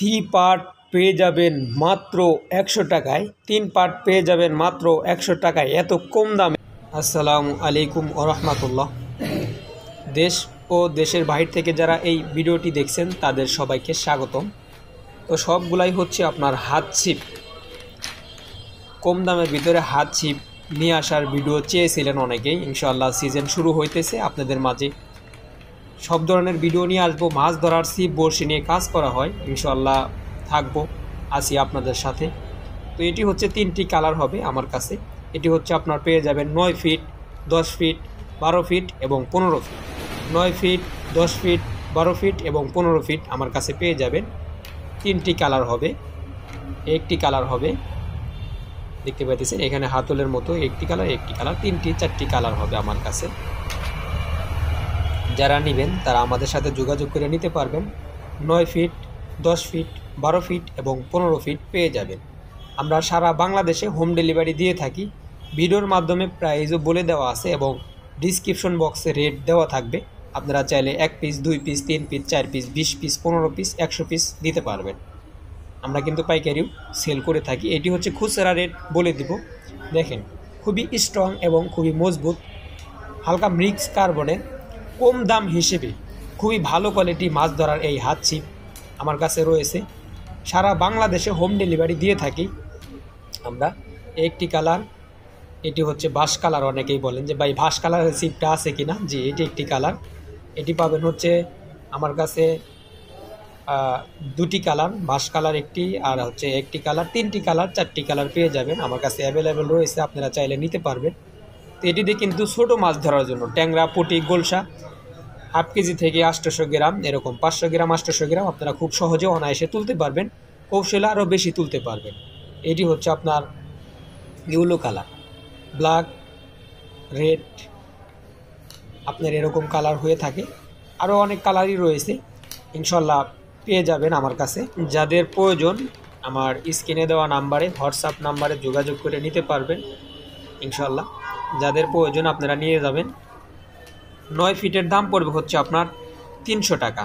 Three part পেয়ে যাবেন মাত্র 100 টাকায়। 3 পার্ট পেয়ে যাবেন মাত্র 100 টাকায়, এত কম দামে। আসসালামু আলাইকুম ওয়া রাহমাতুল্লাহ। দেশ ও দেশের বাহির থেকে যারা এই ভিডিওটি দেখছেন তাদের সবাইকে স্বাগতম। তো সবগুলাই হচ্ছে আপনার হাত ছিপ, কম দামের ভিতরে হাত ছিপ নিয়ে আসার ভিডিও চেয়েছিলেন অনেকেই। ইনশাআল্লাহ সিজন শুরু হইতেছে, আপনাদের মাঝে সব ধরনের ভিডিও নিয়ে আসবো। মাছ ধরার ছিপ বড়শি নিয়ে কাজ করা হয়, ইনশাআল্লাহ থাকবো, আসি আপনাদের সাথে। তো এটি হচ্ছে 3টি কালার হবে আমার কাছে। এটি হচ্ছে আপনার পেয়ে যাবেন 9 ফিট, 10 ফিট, 12 ফিট এবং 15 ফিট। 9 ফিট, 10 ফিট, 12 ফিট এবং 15 ফিট আমার কাছে পেয়ে যাবেন। 3টি কালার হবে, একটি কালার হবে, দেখতে পাইতেছেন এখানে হাতলের মতো একটি কালার, 3টি 4টি কালার হবে আমার কাছে। যারা নেবেন তারা আমাদের সাথে যোগাযোগ করে নিতে পারবেন। 9 ফিট, 10 ফিট, 12 ফিট এবং 15 ফিট পেয়ে যাবেন। আমরা সারা বাংলাদেশে হোম ডেলিভারি দিয়ে থাকি। ভিডিওর মাধ্যমে প্রাইসও বলে দেওয়া আছে এবং ডিসক্রিপশন বক্সে রেট দেওয়া থাকবে। আপনারা চাইলে 1 piece, 2 piece, 3 piece, 4 piece, 20 piece, 15 piece, 100 piece দিতে পারবেন। আমরা কিন্তু পাইকারিও সেল করে থাকি। এটি হচ্ছে খুচরা রেট বলে দিব। দেখেন খুবই স্ট্রং এবং খুবই মজবুত, হালকা মিক্স কার্বনের, কম দাম হিসেবে খুবই ভালো কোয়ালিটি মাছ ধরার এই হাত ছিপ আমার কাছে রয়েছে। সারা বাংলাদেশে হোম ডেলিভারি দিয়ে থাকি আমরা। একটি কালার, এটি হচ্ছে বাঁশ কালার। অনেকেই বলেন যে ভাই বাঁশ কালারের ছিপটা আছে কিনা। জি, এটি একটি কালার। এটি পাবেন হচ্ছে আমার কাছে 2টি কালার, বাঁশ কালার একটি, আর হচ্ছে একটি কালার। 3টি কালার, 4টি কালার পেয়ে যাবেন আমার কাছে অ্যাভেলেবেল রয়েছে, আপনারা চাইলে নিতে পারবেন। তো এটিতে কিন্তু ছোটো মাছ ধরার জন্য ট্যাংরা, পুঁটি, গোলসা 1/2 কেজি থেকে 800 গ্রাম, এরকম 500 গ্রাম, 800 গ্রাম আপনারা খুব সহজে অনায়াসে তুলতে পারবেন। কৌশলে আরও বেশি তুলতে পারবেন। এটি হচ্ছে আপনার ইয়েলো কালার, ব্ল্যাক, রেড, আপনার এরকম কালার হয়ে থাকে। আরও অনেক কালারই রয়েছে, ইনশাল্লাহ পেয়ে যাবেন আমার কাছে। যাদের প্রয়োজন আমার স্ক্রিনে দেওয়া নাম্বারে, হোয়াটসঅ্যাপ নাম্বারে যোগাযোগ করে নিতে পারবেন ইনশাল্লাহ। যাদের প্রয়োজন আপনারা নিয়ে যাবেন। 9 ফিটের দাম পড়বে হচ্ছে আপনার 300 টাকা।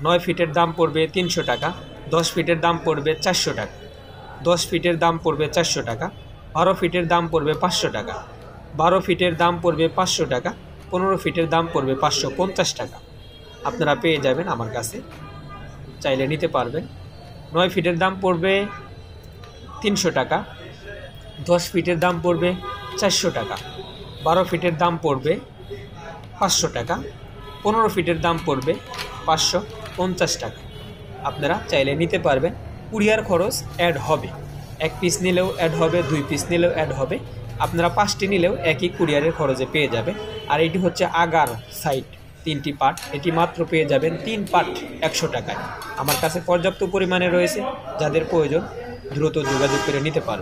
9 ফিটের দাম পড়বে 300 টাকা। 10 ফিটের দাম পড়বে 400 টাকা। 10 ফিটের দাম পড়বে 400 টাকা। 12 ফিটের দাম পড়বে 500 টাকা। 12 ফিটের দাম পড়বে 500 টাকা। 15 ফিটের দাম পড়বে 550 টাকা। আপনারা পেয়ে যাবেন আমার কাছে, চাইলে নিতে পারবেন। 9 ফিটের দাম পড়বে 300 টাকা। 10 ফিটের দাম পড়বে 400 টাকা। 12 ফিটের দাম পড়বে 500 টাকা। 15 ফিটের দাম পড়বে 550 টাকা। আপনারা চাইলে নিতে পারবেন। কুরিয়ার খরচ অ্যাড হবে, 1 পিস নিলেও অ্যাড হবে, 2 পিস নিলেও অ্যাড হবে। আপনারা 5টি নিলেও একই কুরিয়ারের খরচে পেয়ে যাবেন। আর এটি হচ্ছে আগার সাইড, 3টি পার্ট। এটি মাত্র পেয়ে যাবেন 3 পার্ট 100 টাকায়। আমার কাছে পর্যাপ্ত পরিমাণে রয়েছে, যাদের প্রয়োজন দ্রুত যোগাযোগ করে নিতে পারবেন।